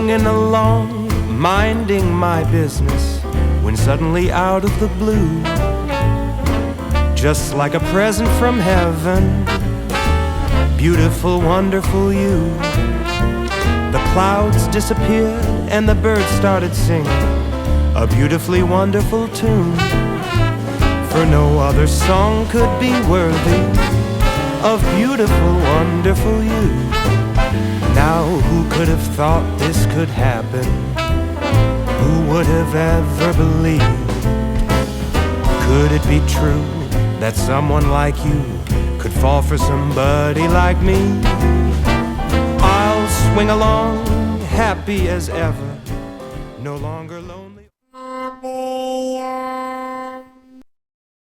swinging along, minding my business, when suddenly out of the blue, just like a present from heaven, beautiful, wonderful you. The clouds disappeared and the birds started singing a beautifully wonderful tune, for no other song could be worthy of beautiful, wonderful you. Now who could have thought this could happen? Who would have ever believed? Could it be true that someone like you could fall for somebody like me? I'll swing along happy as ever,